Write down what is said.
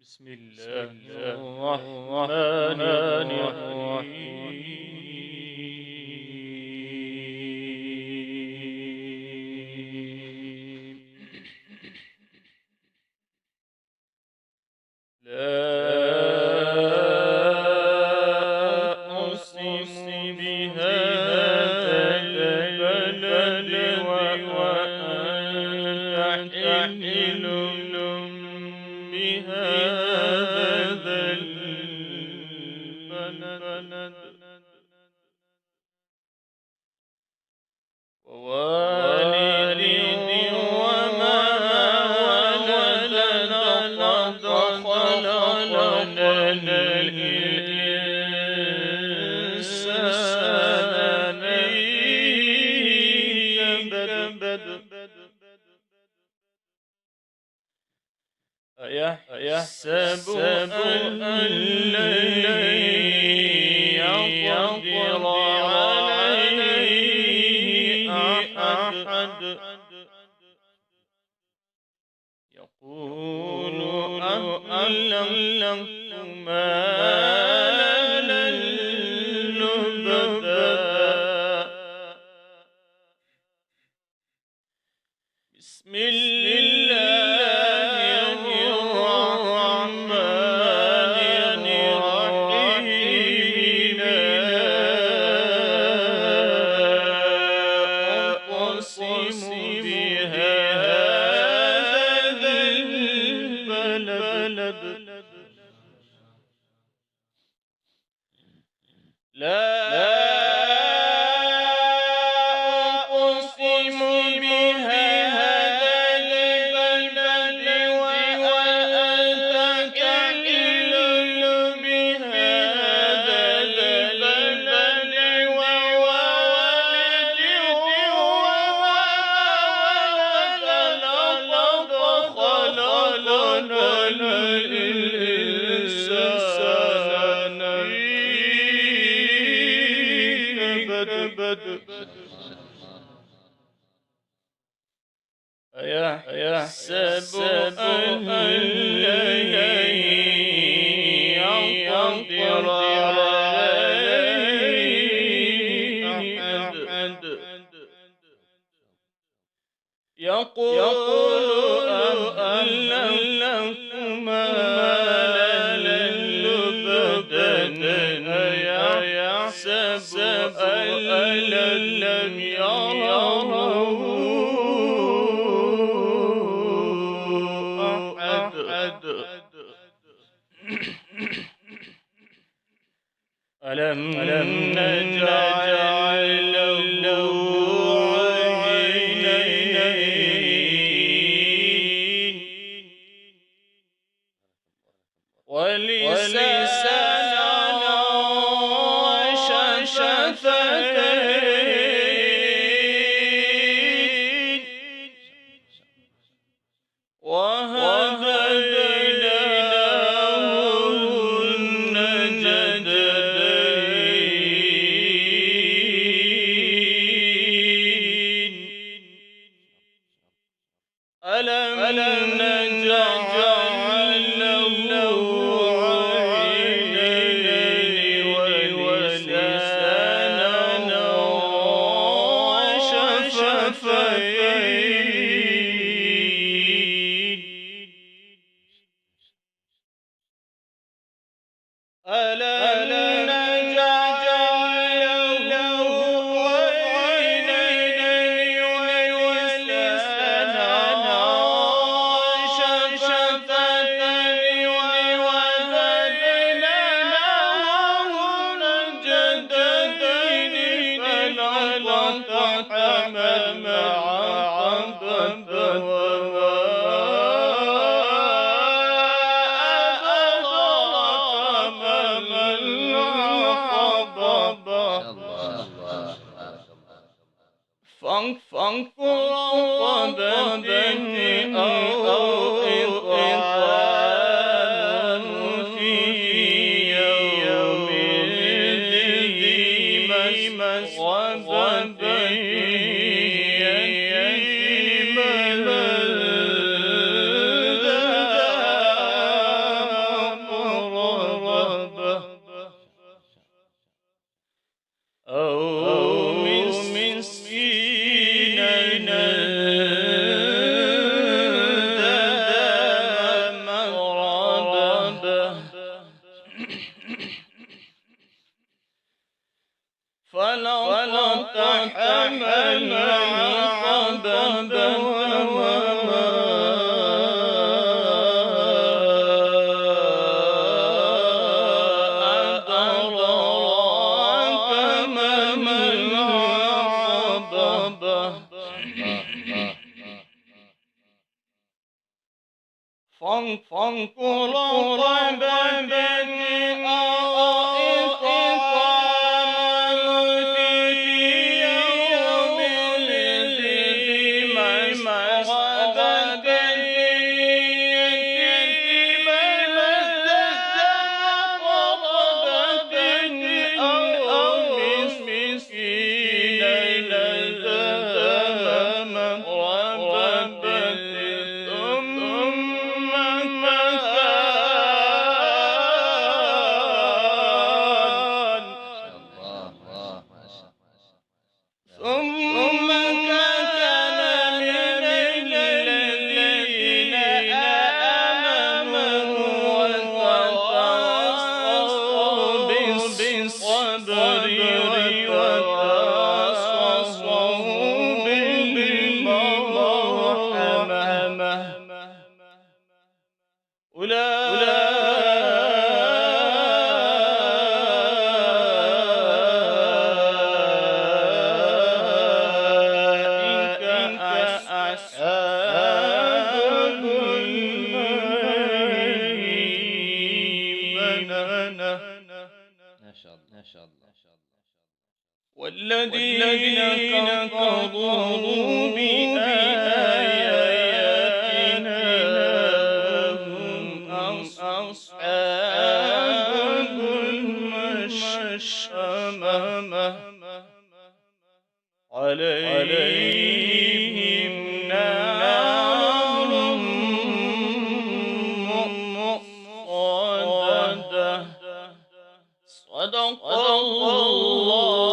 بسم الله الرحمن الرحيم. لا أقسم بهذا البلد وأنت حل بهذا البلد ووالد وما ولد لقد خلقنا الإنسان في كبد أيحسب أن لن يقدر عليه أحد يقول أهلكت مالا لبدا بسم الله الرحمن الرحيم. أقسم بهذا البلد لا أقسم بهذا البلد وأنت حل بهذا البلد ووالد وما ولد لقد خلقنا الإنسان في كبد أيحسب أن لن يقدر عليه أحد يقول أهلكت مالا لبدا أيحسب أن لم يره أحد ألم نجعل له عينين ولسانا وشفتين وهديناه النجدين ألم نجعل له عينين ولسانا وشفتين ألم نجعل له عينين ولسانا وشفتين وهديناه النجدين فلا اقتحم عقبة وما أدراك ما فانكر رقبة أو إطعام في يوم ذي مسغبة يتيما ذا مقربة أو مسكينا ذا متربة ثم كان من الذين آمنوا وتواصوا بالصبر وتواصوا بالمرحمة أولئك أصحاب الميمنة والذين كفروا بآياتنا هم أصحاب المشأمة عليهم نار مؤصدة صدق الله